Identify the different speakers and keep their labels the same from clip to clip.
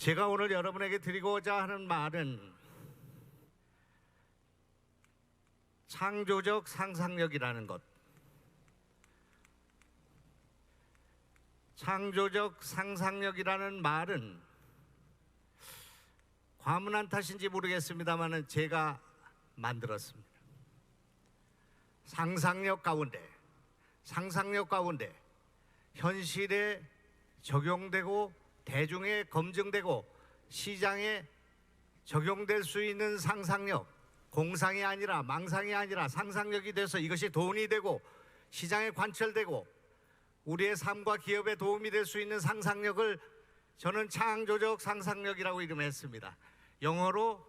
Speaker 1: 제가 오늘 여러분에게 드리고자 하는 말은 창조적 상상력이라는 것. 창조적 상상력이라는 말은 과문한 탓인지 모르겠습니다만 제가 만들었습니다. 상상력 가운데 현실에 적용되고 대중에 검증되고 시장에 적용될 수 있는 상상력, 공상이 아니라 망상이 아니라 상상력이 돼서 이것이 돈이 되고 시장에 관철되고 우리의 삶과 기업에 도움이 될 수 있는 상상력을 저는 창조적 상상력이라고 이름했습니다. 영어로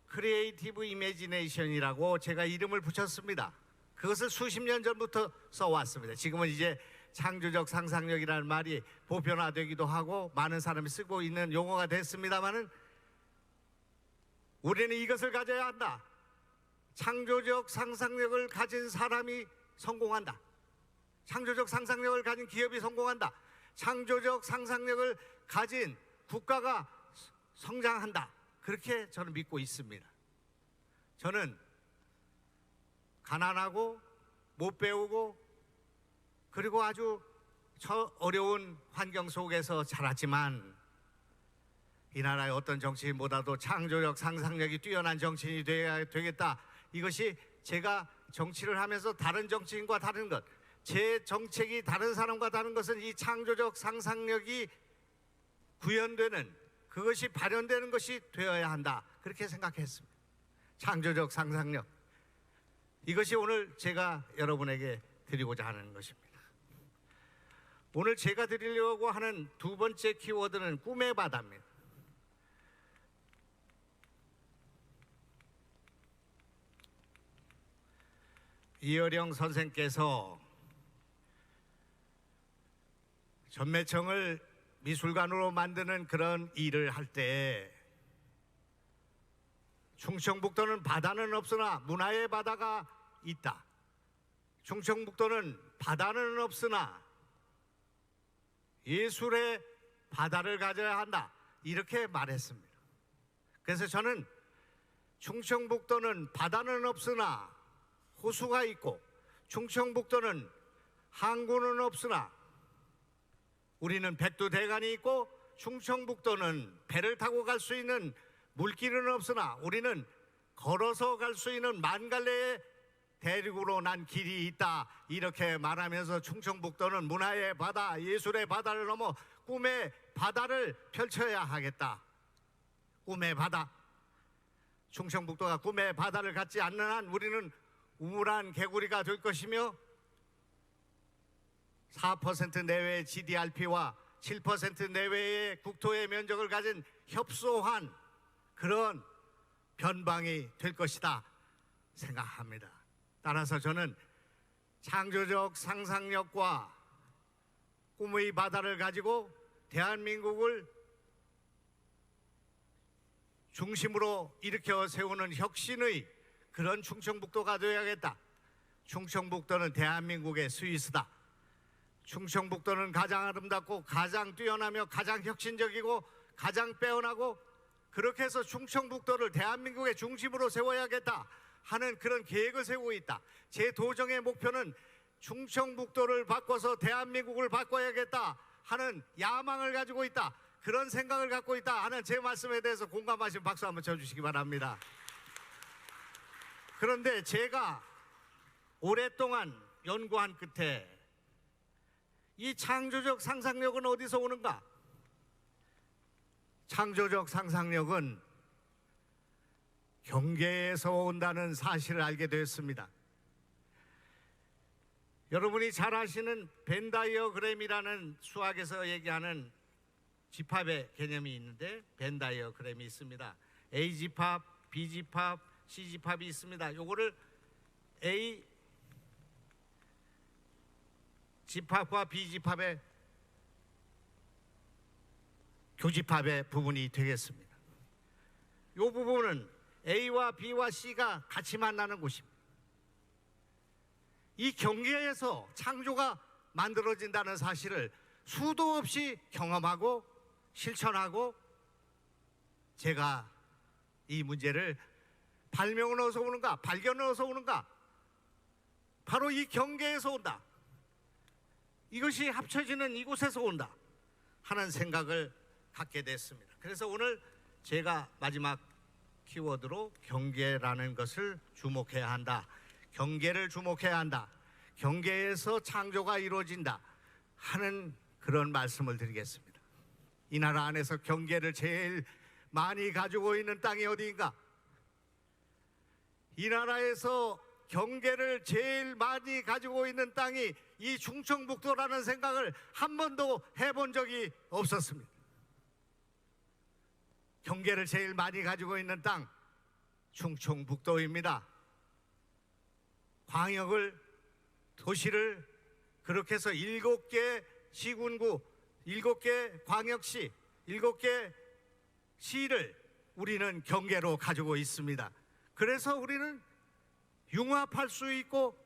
Speaker 1: 크리에이티브 이미지네이션이라고 제가 이름을 붙였습니다. 그것을 수십 년 전부터 써왔습니다. 지금은 이제 창조적 상상력이라는 말이 보편화되기도 하고 많은 사람이 쓰고 있는 용어가 됐습니다마는 우리는 이것을 가져야 한다. 창조적 상상력을 가진 사람이 성공한다. 창조적 상상력을 가진 기업이 성공한다. 창조적 상상력을 가진 국가가 성장한다. 그렇게 저는 믿고 있습니다. 저는 가난하고 못 배우고 그리고 아주 어려운 환경 속에서 자랐지만 이 나라의 어떤 정치인보다도 창조적 상상력이 뛰어난 정치인이 되어야 되겠다. 이것이 제가 정치를 하면서 다른 정치인과 다른 것, 제 정책이 다른 사람과 다른 것은 이 창조적 상상력이 구현되는, 그것이 발현되는 것이 되어야 한다. 그렇게 생각했습니다. 창조적 상상력. 이것이 오늘 제가 여러분에게 드리고자 하는 것입니다. 오늘 제가 드리려고 하는 두 번째 키워드는 꿈의 바다입니다. 이어령 선생께서 전매청을 미술관으로 만드는 그런 일을 할 때 충청북도는 바다는 없으나 문화의 바다가 있다. 충청북도는 바다는 없으나 예술의 바다를 가져야 한다. 이렇게 말했습니다. 그래서 저는 충청북도는 바다는 없으나 호수가 있고 충청북도는 항구는 없으나 우리는 백두대간이 있고 충청북도는 배를 타고 갈 수 있는 물길은 없으나 우리는 걸어서 갈 수 있는 만갈래의 대륙으로 난 길이 있다. 이렇게 말하면서 충청북도는 문화의 바다, 예술의 바다를 넘어 꿈의 바다를 펼쳐야 하겠다. 꿈의 바다. 충청북도가 꿈의 바다를 갖지 않는 한 우리는 우물한 개구리가 될 것이며 4% 내외의 GDRP와 7% 내외의 국토의 면적을 가진 협소한 그런 변방이 될 것이다 생각합니다. 따라서 저는 창조적 상상력과 꿈의 바다를 가지고 대한민국을 중심으로 일으켜 세우는 혁신의 그런 충청북도가 되어야겠다. 충청북도는 대한민국의 스위스다. 충청북도는 가장 아름답고 가장 뛰어나며 가장 혁신적이고 가장 빼어나고 그렇게 해서 충청북도를 대한민국의 중심으로 세워야겠다 하는 그런 계획을 세우고 있다. 제 도정의 목표는 충청북도를 바꿔서 대한민국을 바꿔야겠다 하는 야망을 가지고 있다. 그런 생각을 갖고 있다 하는 제 말씀에 대해서 공감하시면 박수 한번 쳐주시기 바랍니다. 그런데 제가 오랫동안 연구한 끝에 이 창조적 상상력은 어디서 오는가? 창조적 상상력은 경계에서 온다는 사실을 알게 되었습니다. 여러분이 잘 아시는 벤다이어그램이라는 수학에서 얘기하는 집합의 개념이 있는데 벤다이어그램이 있습니다. A집합, B집합, C집합이 있습니다. 요거를 A 집합과 B집합의 교집합의 부분이 되겠습니다. 이 부분은 A와 B와 C가 같이 만나는 곳입니다. 이 경계에서 창조가 만들어진다는 사실을 수도 없이 경험하고 실천하고 제가 이 문제를 발명을 어디서 오는가, 발견을 어디서 오는가? 바로 이 경계에서 온다. 이것이 합쳐지는 이곳에서 온다 하는 생각을 갖게 됐습니다. 그래서 오늘 제가 마지막 키워드로 경계라는 것을 주목해야 한다. 경계를 주목해야 한다. 경계에서 창조가 이루어진다 하는 그런 말씀을 드리겠습니다. 이 나라 안에서 경계를 제일 많이 가지고 있는 땅이 어디인가? 이 나라에서 경계를 제일 많이 가지고 있는 땅이 이 충청북도라는 생각을 한 번도 해본 적이 없었습니다. 경계를 제일 많이 가지고 있는 땅 충청북도입니다. 광역을, 도시를 그렇게 해서 7개 시군구, 7개 광역시, 7개 시를 우리는 경계로 가지고 있습니다. 그래서 우리는 융합할 수 있고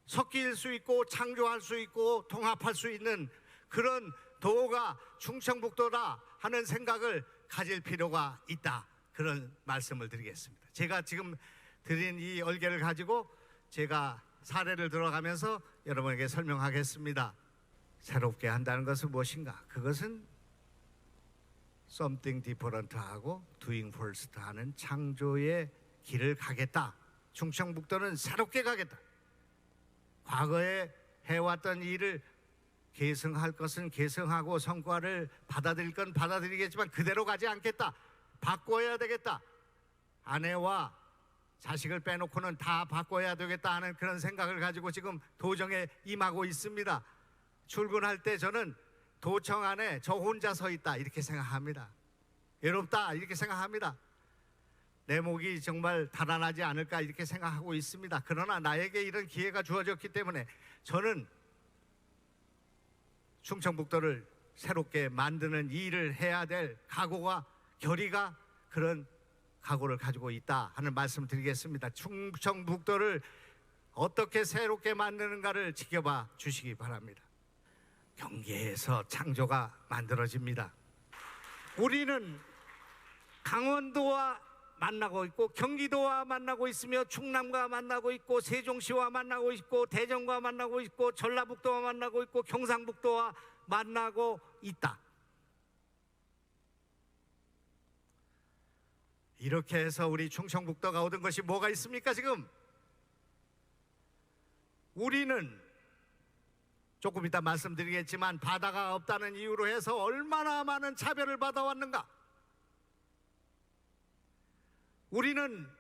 Speaker 1: 섞일 수 있고 창조할 수 있고 통합할 수 있는 그런 도가 충청북도다 하는 생각을 가질 필요가 있다. 그런 말씀을 드리겠습니다. 제가 지금 드린 이 얼개를 가지고 제가 사례를 들어가면서 여러분에게 설명하겠습니다. 새롭게 한다는 것은 무엇인가? 그것은 something different하고 doing first 하는 창조의 길을 가겠다. 충청북도는 새롭게 가겠다. 과거에 해왔던 일을 계승할 것은 계승하고 성과를 받아들일 건 받아들이겠지만 그대로 가지 않겠다. 바꿔야 되겠다. 아내와 자식을 빼놓고는 다 바꿔야 되겠다 하는 그런 생각을 가지고 지금 도정에 임하고 있습니다. 출근할 때 저는 도청 안에 저 혼자 서 있다 이렇게 생각합니다. 외롭다 이렇게 생각합니다. 내 목이 정말 달아나지 않을까 이렇게 생각하고 있습니다. 그러나 나에게 이런 기회가 주어졌기 때문에 저는 충청북도를 새롭게 만드는 일을 해야 될 각오가 결의가 그런 각오를 가지고 있다 하는 말씀 드리겠습니다. 충청북도를 어떻게 새롭게 만드는가를 지켜봐 주시기 바랍니다. 경계에서 창조가 만들어집니다. 우리는 강원도와 만나고 있고 경기도와 만나고 있으며 충남과 만나고 있고 세종시와 만나고 있고 대전과 만나고 있고 전라북도와 만나고 있고 경상북도와 만나고 있다. 이렇게 해서 우리 충청북도가 얻은 것이 뭐가 있습니까? 지금 우리는 조금 이따 말씀드리겠지만 바다가 없다는 이유로 해서 얼마나 많은 차별을 받아왔는가. 우리는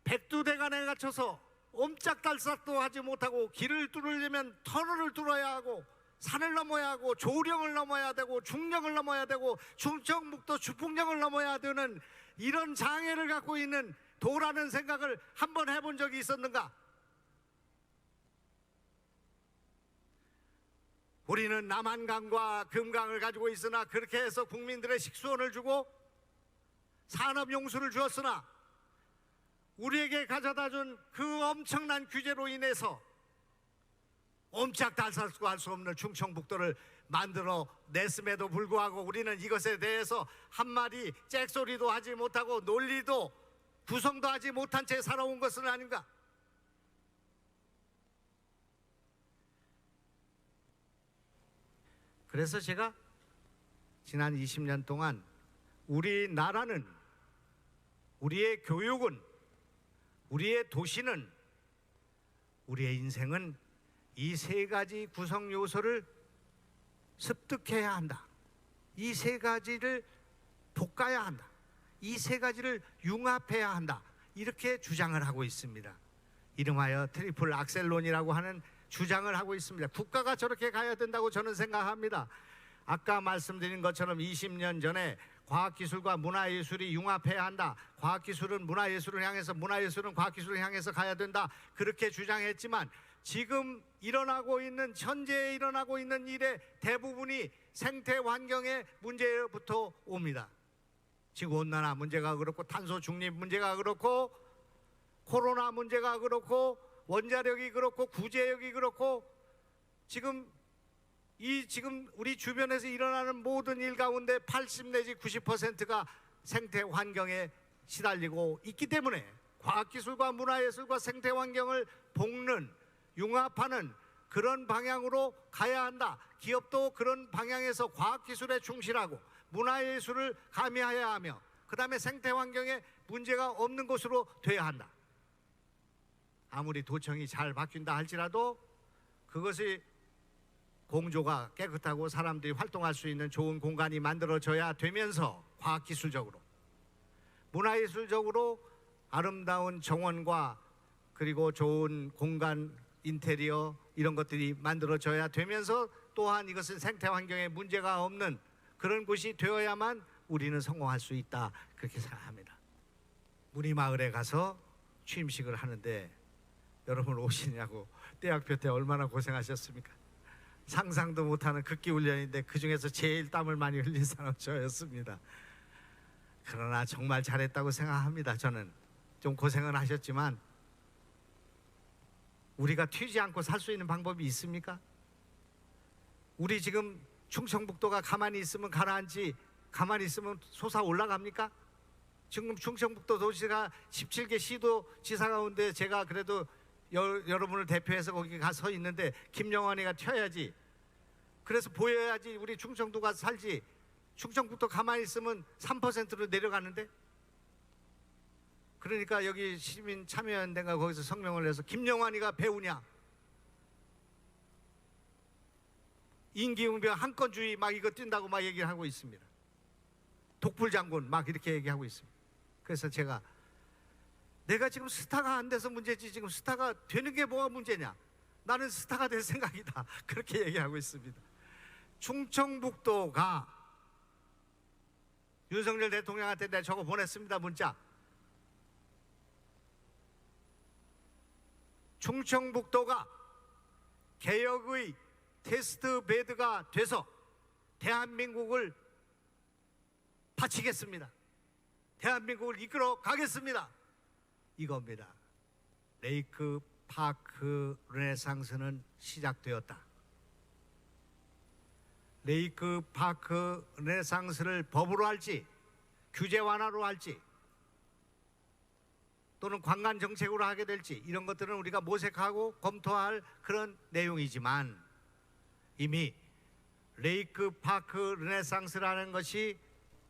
Speaker 1: 백두대간에 갇혀서 옴짝달싹도 하지 못하고 길을 뚫으려면 터널을 뚫어야 하고 산을 넘어야 하고 조령을 넘어야 되고 중령을 넘어야 되고 충청북도 주풍령을 넘어야 되는 이런 장애를 갖고 있는 도라는 생각을 한번 해본 적이 있었는가? 우리는 남한강과 금강을 가지고 있으나 그렇게 해서 국민들의 식수원을 주고 산업용수를 주었으나 우리에게 가져다 준 그 엄청난 규제로 인해서 옴짝달싹도 할 수 없는 충청북도를 만들어 냈음에도 불구하고 우리는 이것에 대해서 한마디 잭소리도 하지 못하고 논리도 구성도 하지 못한 채 살아온 것은 아닌가? 그래서 제가 지난 20년 동안 우리나라는, 우리의 교육은, 우리의 도시는, 우리의 인생은 이 세 가지 구성 요소를 습득해야 한다. 이 세 가지를 볶아야 한다. 이 세 가지를 융합해야 한다. 이렇게 주장을 하고 있습니다. 이름하여 트리플 악셀론이라고 하는 주장을 하고 있습니다. 국가가 저렇게 가야 된다고 저는 생각합니다. 아까 말씀드린 것처럼 20년 전에 과학기술과 문화예술이 융합해야 한다. 과학기술은 문화예술을 향해서, 문화예술은 과학기술을 향해서 가야 된다. 그렇게 주장했지만 지금 일어나고 있는, 현재 일어나고 있는 일의 대부분이 생태 환경의 문제부터 옵니다. 지구온난화 문제가 그렇고, 탄소 중립 문제가 그렇고, 코로나 문제가 그렇고, 원자력이 그렇고, 구제력이 그렇고, 지금 우리 주변에서 일어나는 모든 일 가운데 80 내지 90%가 생태 환경에 시달리고 있기 때문에 과학기술과 문화예술과 생태 환경을 볶는, 융합하는 그런 방향으로 가야 한다. 기업도 그런 방향에서 과학기술에 충실하고 문화예술을 가미해야 하며 그 다음에 생태 환경에 문제가 없는 곳으로 돼야 한다. 아무리 도청이 잘 바뀐다 할지라도 그것이 공조가 깨끗하고 사람들이 활동할 수 있는 좋은 공간이 만들어져야 되면서 과학기술적으로, 문화예술적으로 아름다운 정원과 그리고 좋은 공간, 인테리어 이런 것들이 만들어져야 되면서 또한 이것은 생태 환경에 문제가 없는 그런 곳이 되어야만 우리는 성공할 수 있다, 그렇게 생각합니다. 문희마을에 가서 취임식을 하는데 여러분 오시냐고 대학교 때 얼마나 고생하셨습니까? 상상도 못하는 극기 훈련인데 그중에서 제일 땀을 많이 흘린 사람은 저였습니다. 그러나 정말 잘했다고 생각합니다. 저는 좀 고생은 하셨지만 우리가 튀지 않고 살 수 있는 방법이 있습니까? 우리 지금 충청북도가 가만히 있으면 가라앉지, 가만히 있으면 솟아 올라갑니까? 지금 충청북도 도시가 17개 시도 지사 가운데 제가 그래도 여러분을 대표해서 거기 가서 있는데 김영환이가 튀어야지. 그래서 보여야지 우리 충청도가 살지. 충청북도 가만히 있으면 3%로 내려가는데. 그러니까 여기 시민 참여연대가 거기서 성명을 내서 김영환이가 배우냐, 임기응변 한건주의 막 이거 뛴다고 막 얘기를 하고 있습니다. 독불장군 막 이렇게 얘기하고 있습니다. 그래서 제가 내가 지금 스타가 안 돼서 문제지 지금 스타가 되는 게 뭐가 문제냐, 나는 스타가 될 생각이다, 그렇게 얘기하고 있습니다. 충청북도가 윤석열 대통령한테 내가 저거 보냈습니다, 문자. 충청북도가 개혁의 테스트 베드가 돼서 대한민국을 바치겠습니다. 대한민국을 이끌어 가겠습니다. 이겁니다. 레이크 파크 르네상스는 시작되었다. 레이크 파크 르네상스를 법으로 할지 규제 완화로 할지 또는 관광 정책으로 하게 될지 이런 것들은 우리가 모색하고 검토할 그런 내용이지만 이미 레이크 파크 르네상스라는 것이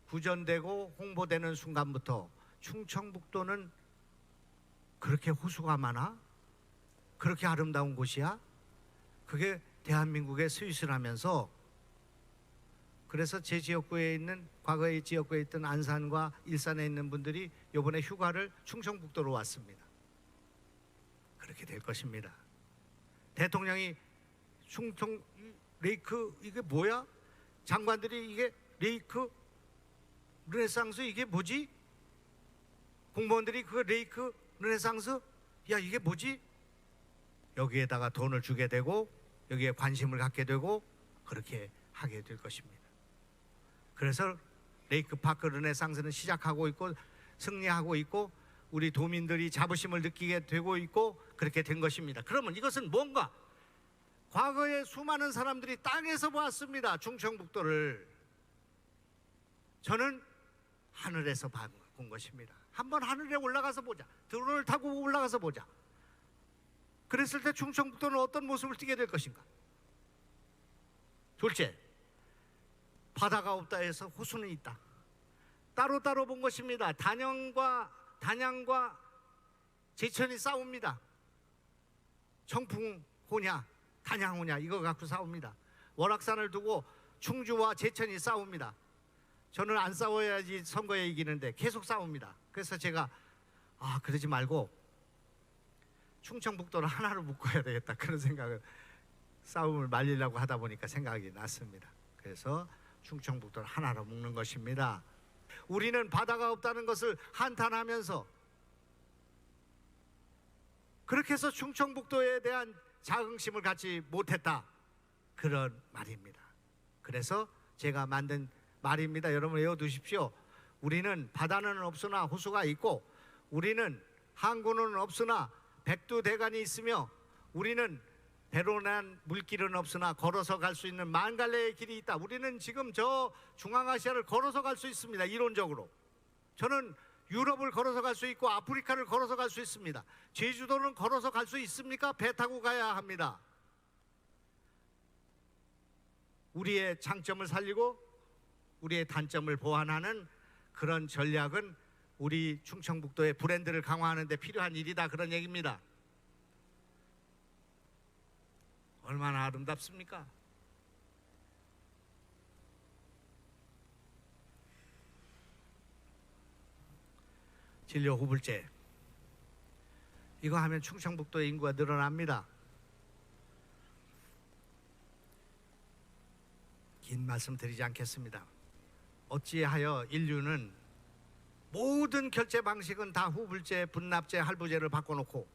Speaker 1: 구전되고 홍보되는 순간부터 충청북도는 그렇게 호수가 많아? 그렇게 아름다운 곳이야? 그게 대한민국의 스위스라면서. 그래서 제 지역구에 있는, 과거의 지역구에 있던 안산과 일산에 있는 분들이 이번에 휴가를 충청북도로 왔습니다. 그렇게 될 것입니다. 대통령이 충청 레이크 이게 뭐야? 장관들이 이게 레이크 르네상스 이게 뭐지? 공무원들이 그 레이크 르네상스 야 이게 뭐지? 여기에다가 돈을 주게 되고 여기에 관심을 갖게 되고 그렇게 하게 될 것입니다. 그래서 레이크 파크 르네상스는 시작하고 있고 승리하고 있고 우리 도민들이 자부심을 느끼게 되고 있고 그렇게 된 것입니다. 그러면 이것은 뭔가? 과거에 수많은 사람들이 땅에서 보았습니다. 충청북도를. 저는 하늘에서 본 것입니다. 한번 하늘에 올라가서 보자. 드론을 타고 올라가서 보자. 그랬을 때 충청북도는 어떤 모습을 띠게 될 것인가? 둘째, 바다가 없다 해서 호수는 있다. 따로따로 본 것입니다. 단양과 제천이 싸웁니다. 청풍호냐 단양호냐 이거 갖고 싸웁니다. 월악산을 두고 충주와 제천이 싸웁니다. 저는 안 싸워야지 선거에 이기는데 계속 싸웁니다. 그래서 제가 그러지 말고 충청북도를 하나로 묶어야 되겠다, 그런 생각을, 싸움을 말리려고 하다 보니까 생각이 났습니다. 그래서 충청북도를 하나로 묶는 것입니다. 우리는 바다가 없다는 것을 한탄하면서 그렇게 해서 충청북도에 대한 자긍심을 갖지 못했다, 그런 말입니다. 그래서 제가 만든 말입니다. 여러분 외워두십시오. 우리는 바다는 없으나 호수가 있고, 우리는 항구는 없으나 백두대간이 있으며, 우리는 배로 난 물길은 없으나 걸어서 갈 수 있는 만 갈래의 길이 있다. 우리는 지금 저 중앙아시아를 걸어서 갈 수 있습니다. 이론적으로. 저는 유럽을 걸어서 갈 수 있고 아프리카를 걸어서 갈 수 있습니다. 제주도는 걸어서 갈 수 있습니까? 배 타고 가야 합니다. 우리의 장점을 살리고 우리의 단점을 보완하는 그런 전략은 우리 충청북도의 브랜드를 강화하는 데 필요한 일이다, 그런 얘기입니다. 얼마나 아름답습니까? 진료 후불제, 이거 하면 충청북도의 인구가 늘어납니다. 긴 말씀 드리지 않겠습니다. 어찌하여 인류는 모든 결제 방식은 다 후불제, 분납제, 할부제를 바꿔놓고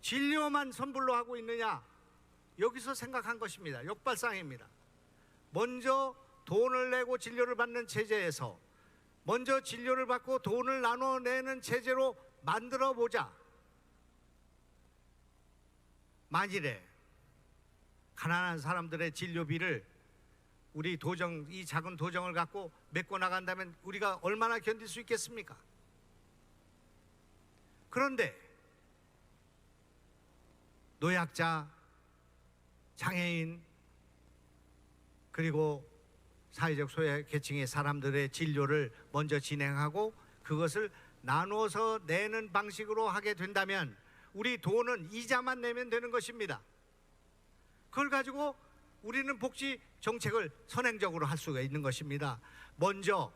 Speaker 1: 진료만 선불로 하고 있느냐? 여기서 생각한 것입니다. 역발상입니다. 먼저 돈을 내고 진료를 받는 체제에서 먼저 진료를 받고 돈을 나눠내는 체제로 만들어 보자. 만일에 가난한 사람들의 진료비를 우리 도정, 이 작은 도정을 갖고 메꿔 나간다면 우리가 얼마나 견딜 수 있겠습니까? 그런데 노약자, 장애인, 그리고 사회적 소외계층의 사람들의 진료를 먼저 진행하고 그것을 나눠서 내는 방식으로 하게 된다면 우리 돈은 이자만 내면 되는 것입니다. 그걸 가지고 우리는 복지 정책을 선행적으로 할 수가 있는 것입니다. 먼저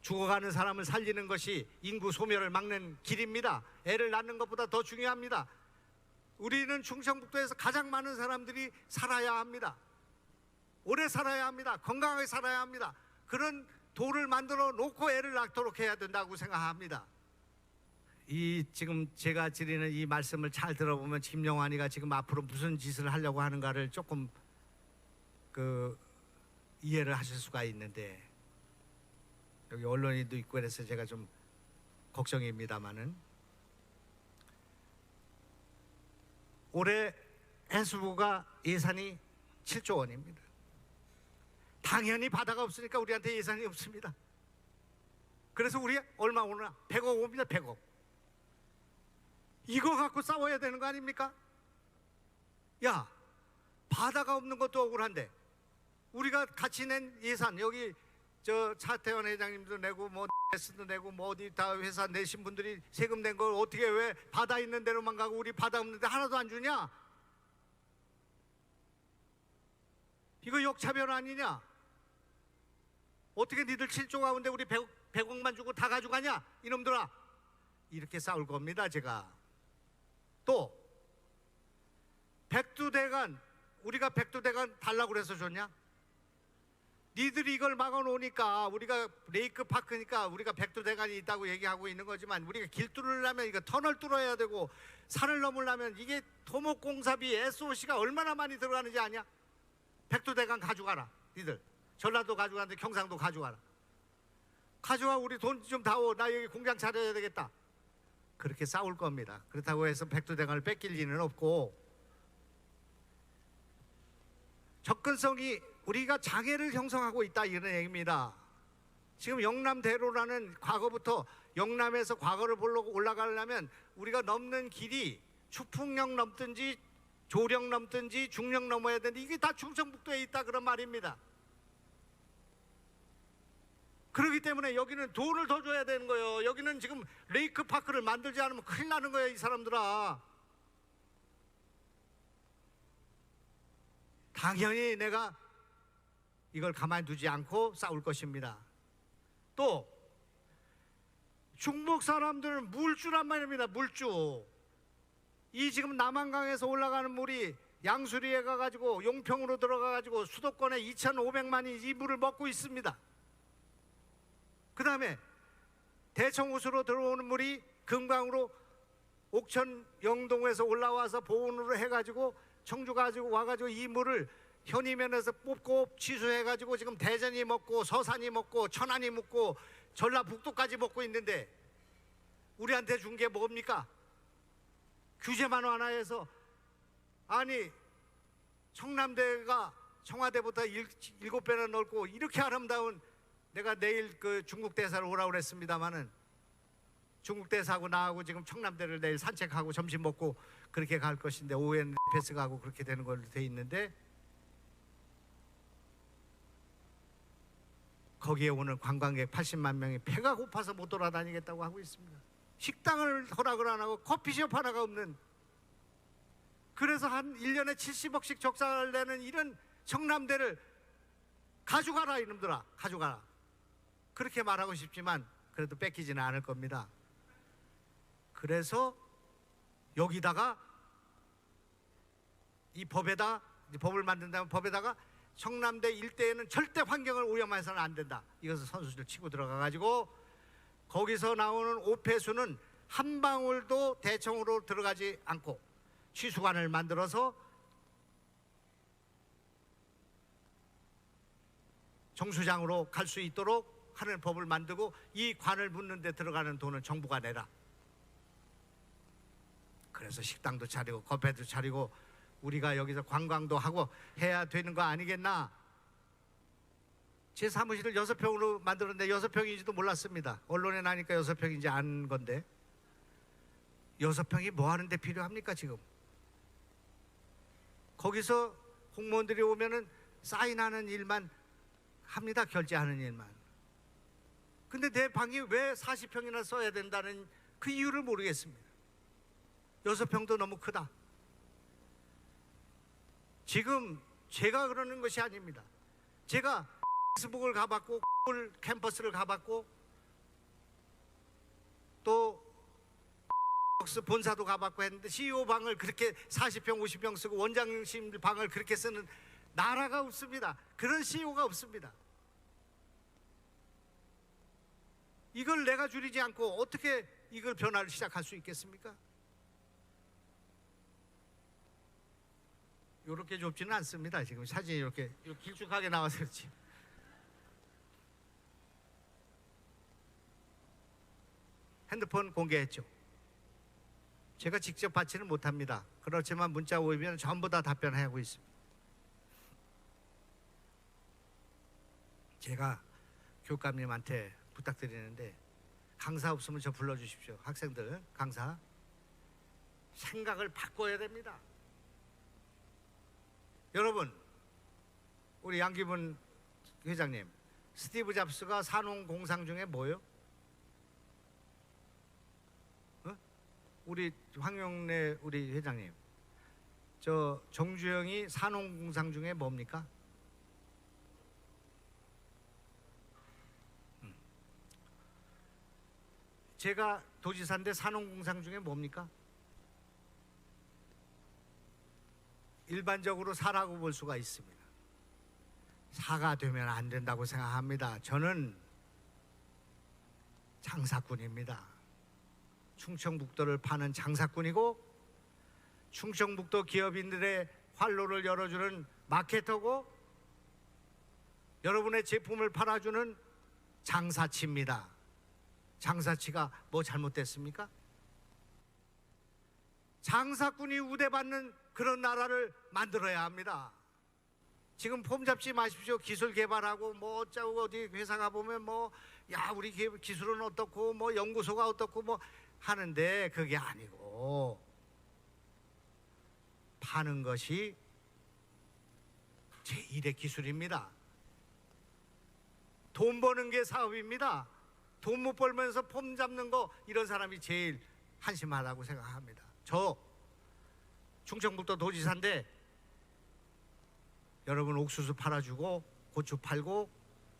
Speaker 1: 죽어가는 사람을 살리는 것이 인구 소멸을 막는 길입니다. 애를 낳는 것보다 더 중요합니다. 우리는 충청북도에서 가장 많은 사람들이 살아야 합니다. 오래 살아야 합니다. 건강하게 살아야 합니다. 그런 도를 만들어 놓고 애를 낳도록 해야 된다고 생각합니다. 이 지금 제가 드리는 이 말씀을 잘 들어보면 김영환이가 지금 앞으로 무슨 짓을 하려고 하는가를 조금 이해를 하실 수가 있는데, 여기 언론인도 있고 그래서 제가 좀 걱정입니다만은, 올해 해수부가 예산이 7조 원입니다. 당연히 바다가 없으니까 우리한테 예산이 없습니다. 그래서 우리 얼마 오나? 100억 옵니다. 100억. 이거 갖고 싸워야 되는 거 아닙니까? 야, 바다가 없는 것도 억울한데 우리가 같이 낸 예산, 여기 저 차태원 회장님도 내고 뭐 S도 내고 뭐 어디 다 회사 내신 분들이 세금 낸 걸 어떻게 왜 바다 있는 데로만 가고 우리 바다 없는 데 하나도 안 주냐? 이거 역차별 아니냐? 어떻게 니들 7조 가운데 우리 100억만 주고 다 가져가냐? 이놈들아, 이렇게 싸울 겁니다. 제가 또 백두대간, 우리가 백두대간 달라고 그래서 줬냐? 니들이 이걸 막아놓으니까, 우리가 레이크 파크니까 우리가 백두대간이 있다고 얘기하고 있는 거지만, 우리가 길 뚫으려면 이거 터널 뚫어야 되고 산을 넘으려면 이게 토목공사비 SOC가 얼마나 많이 들어가는지 아냐? 백두대간 가져가라. 니들 전라도 가져가는데 경상도 가져가라. 가져와, 우리 돈 좀 다오. 나 여기 공장 차려야 되겠다. 그렇게 싸울 겁니다. 그렇다고 해서 백두대간을 뺏길 리는 없고, 접근성이 우리가 장애를 형성하고 있다, 이런 얘기입니다. 지금 영남대로라는, 과거부터 영남에서 과거를 보려고 올라가려면 우리가 넘는 길이 추풍령 넘든지 조령 넘든지 중령 넘어야 되는데 이게 다 충청북도에 있다, 그런 말입니다. 그렇기 때문에 여기는 돈을 더 줘야 되는 거예요. 여기는 지금 레이크 파크를 만들지 않으면 큰일 나는 거예요, 이 사람들아. 당연히 내가 이걸 가만히 두지 않고 싸울 것입니다. 또 중북 사람들은 물주란 말입니다. 물주. 이 지금 남한강에서 올라가는 물이 양수리에 가가지고 용평으로 들어가가지고 수도권에 2,500만이 이 물을 먹고 있습니다. 그 다음에 대청호수로 들어오는 물이 금강으로 옥천 영동에서 올라와서 보온으로 해가지고 청주 가지고 와가지고 이 물을 현이면에서 뽑고 취수해가지고 지금 대전이 먹고 서산이 먹고 천안이 먹고 전라북도까지 먹고 있는데 우리한테 준 게 뭡니까? 규제만 완화해서, 아니 청남대가 청와대보다 7배나 넓고 이렇게 아름다운 내가 내일 그 중국 대사를 오라고 그랬습니다마는 중국 대사하고 나하고 지금 청남대를 내일 산책하고 점심 먹고 그렇게 갈 것인데 오후에는 패스 가고 그렇게 되는 걸로 돼 있는데 거기에 오는 관광객 80만 명이 배가 고파서 못 돌아다니겠다고 하고 있습니다. 식당을 허락을 안 하고 커피숍 하나가 없는, 그래서 한 1년에 70억씩 적자를 내는 이런 청남대를 가져가라 이놈들아, 가져가라. 그렇게 말하고 싶지만 그래도 뺏기지는 않을 겁니다. 그래서 여기다가 이 법에다, 법을 만든다면 법에다가 청남대 일대에는 절대 환경을 오염해서는 안 된다. 이것을 선수들 치고 들어가 가지고 거기서 나오는 오폐수는 한 방울도 대청으로 들어가지 않고 취수관을 만들어서 정수장으로 갈 수 있도록 하는 법을 만들고 이 관을 묻는 데 들어가는 돈은 정부가 내라. 그래서 식당도 차리고 카페도 차리고 우리가 여기서 관광도 하고 해야 되는 거 아니겠나. 제 사무실을 6평으로 만들었는데 6평인지도 몰랐습니다. 언론에 나니까 6평인지 안 건데 6평이 뭐 하는데 필요합니까 지금. 거기서 공무원들이 오면은 사인하는 일만 합니다. 결제하는 일만. 근데 내 방이 왜 40평이나 써야 된다는 그 이유를 모르겠습니다. 6평도 너무 크다. 지금 제가 그러는 것이 아닙니다. 제가 페이스북을 가봤고 구글 캠퍼스를 가봤고 또 본사도 가봤고 했는데 CEO 방을 그렇게 40평 50평 쓰고 원장님 방을 그렇게 쓰는 나라가 없습니다. 그런 CEO가 없습니다. 이걸 내가 줄이지 않고 어떻게 이걸 변화를 시작할 수 있겠습니까? 이렇게 좁지는 않습니다. 지금 사진이 이렇게 길쭉하게 나와서 그렇지. 핸드폰 공개했죠. 제가 직접 받지는 못합니다. 그렇지만 문자 오면 전부 다 답변하고 있습니다. 제가 교육감님한테 부탁드리는데 강사 없으면 저 불러주십시오. 학생들 강사 생각을 바꿔야 됩니다. 여러분, 우리 양기분 회장님, 스티브 잡스가 산홍 공상 중에 뭐요? 우리 황영래 우리 회장님, 저 정주영이 산홍 공상 중에 뭡니까? 제가 도지사인데 산홍 공상 중에 뭡니까? 일반적으로 사라고 볼 수가 있습니다. 사가 되면 안 된다고 생각합니다. 저는 장사꾼입니다. 충청북도를 파는 장사꾼이고 충청북도 기업인들의 활로를 열어주는 마케터고 여러분의 제품을 팔아주는 장사치입니다. 장사치가 뭐 잘못됐습니까? 장사꾼이 우대받는 그런 나라를 만들어야 합니다. 지금 폼 잡지 마십시오. 기술 개발하고 뭐 어쩌고 어디 회사 가보면 뭐 야 우리 기술은 어떻고 뭐 연구소가 어떻고 뭐 하는데 그게 아니고 파는 것이 제1의 기술입니다. 돈 버는 게 사업입니다. 돈 못 벌면서 폼 잡는 거 이런 사람이 제일 한심하다고 생각합니다. 저 충청북도 도지사인데 여러분 옥수수 팔아주고 고추 팔고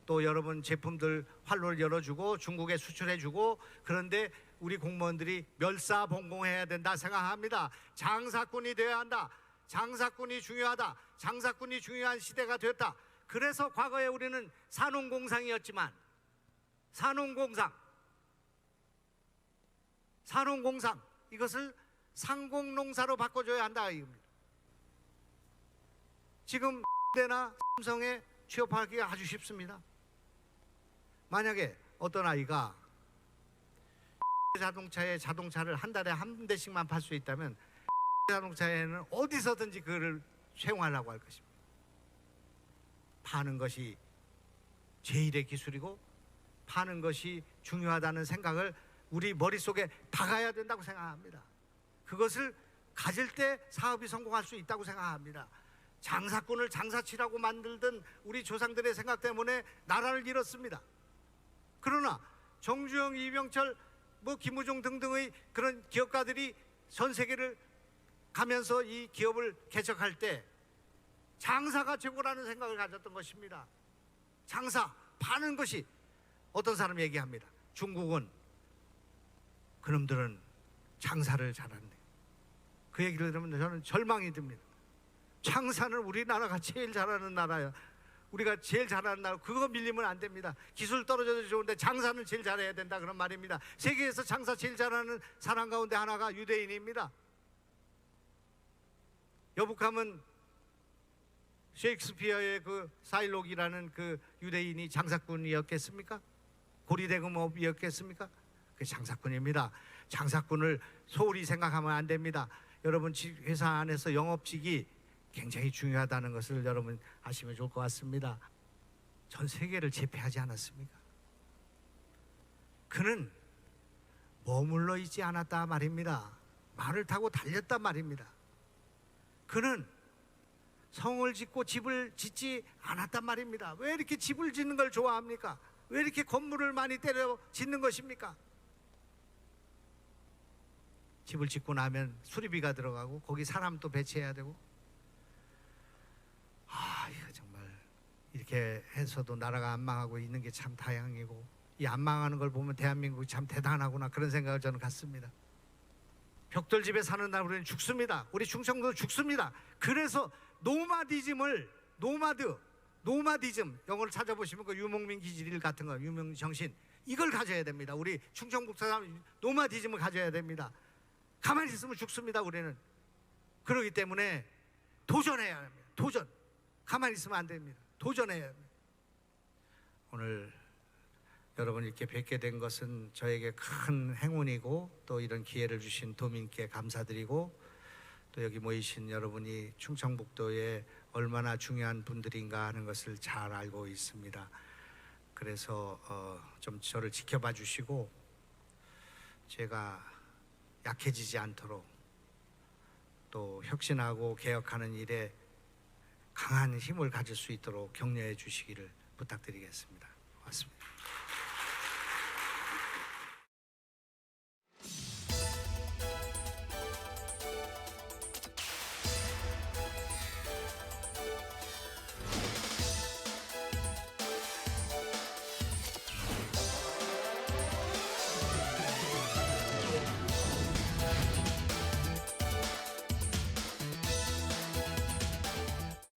Speaker 1: 또 여러분 제품들 활로를 열어주고 중국에 수출해주고 그런데 우리 공무원들이 멸사봉공해야 된다 생각합니다. 장사꾼이 되어야 한다. 장사꾼이 중요하다. 장사꾼이 중요한 시대가 되었다. 그래서 과거에 우리는 산홍공상이었지만 산홍공상 이것을 상공농사로 바꿔줘야 한다 이겁니다. 지금 대나 삼성에 취업하기가 아주 쉽습니다. 만약에 어떤 아이가 자동차에 자동차를 한 달에 한 대씩만 팔 수 있다면 자동차에는 어디서든지 그거를 채용하려고 할 것입니다. 파는 것이 제1의 기술이고 파는 것이 중요하다는 생각을 우리 머릿속에 박아야 된다고 생각합니다. 그것을 가질 때 사업이 성공할 수 있다고 생각합니다. 장사꾼을 장사치라고 만들던 우리 조상들의 생각 때문에 나라를 잃었습니다. 그러나 정주영, 이병철, 김우중 등등의 그런 기업가들이 전 세계를 가면서 이 기업을 개척할 때 장사가 최고라는 생각을 가졌던 것입니다. 장사, 파는 것이. 어떤 사람이 얘기합니다. 중국은 그놈들은 장사를 잘한대. 그 얘기를 들으면 저는 절망이 듭니다. 장사는 우리나라가 제일 잘하는 나라야. 우리가 제일 잘하는 나라. 그거 밀리면 안 됩니다. 기술 떨어져도 좋은데 장사는 제일 잘해야 된다, 그런 말입니다. 세계에서 장사 제일 잘하는 사람 가운데 하나가 유대인입니다. 여북하면 셰익스피어의 그 사일록이라는 그 유대인이 장사꾼이었겠습니까? 고리대금업이었겠습니까? 그 장사꾼입니다. 장사꾼을 소홀히 생각하면 안 됩니다. 여러분 회사 안에서 영업직이 굉장히 중요하다는 것을 여러분 아시면 좋을 것 같습니다. 전 세계를 제패하지 않았습니까? 그는 머물러 있지 않았다 말입니다. 말을 타고 달렸단 말입니다. 그는 성을 짓고 집을 짓지 않았단 말입니다. 왜 이렇게 집을 짓는 걸 좋아합니까? 왜 이렇게 건물을 많이 때려 짓는 것입니까? 집을 짓고 나면 수리비가 들어가고 거기 사람도 배치해야 되고, 이거 정말 이렇게 해서도 나라가 안 망하고 있는 게 참 다행이고, 이 안 망하는 걸 보면 대한민국이 참 대단하구나, 그런 생각을 저는 갖습니다. 벽돌집에 사는 날 우리는 죽습니다. 우리 충청도 죽습니다. 그래서 노마디즘, 영어를 찾아보시면 그 유목민 기질 같은 거, 유명 정신, 이걸 가져야 됩니다. 우리 충청북도 사람 노마디즘을 가져야 됩니다. 가만히 있으면 죽습니다. 우리는. 그렇기 때문에 도전해야 합니다. 도전. 가만히 있으면 안 됩니다. 도전해야 합니다. 오늘 여러분 이렇게 뵙게 된 것은 저에게 큰 행운이고, 또 이런 기회를 주신 도민께 감사드리고, 또 여기 모이신 여러분이 충청북도에 얼마나 중요한 분들인가 하는 것을 잘 알고 있습니다. 그래서 좀 저를 지켜봐 주시고, 제가 약해지지 않도록 또 혁신하고 개혁하는 일에 강한 힘을 가질 수 있도록 격려해 주시기를 부탁드리겠습니다. 고맙습니다.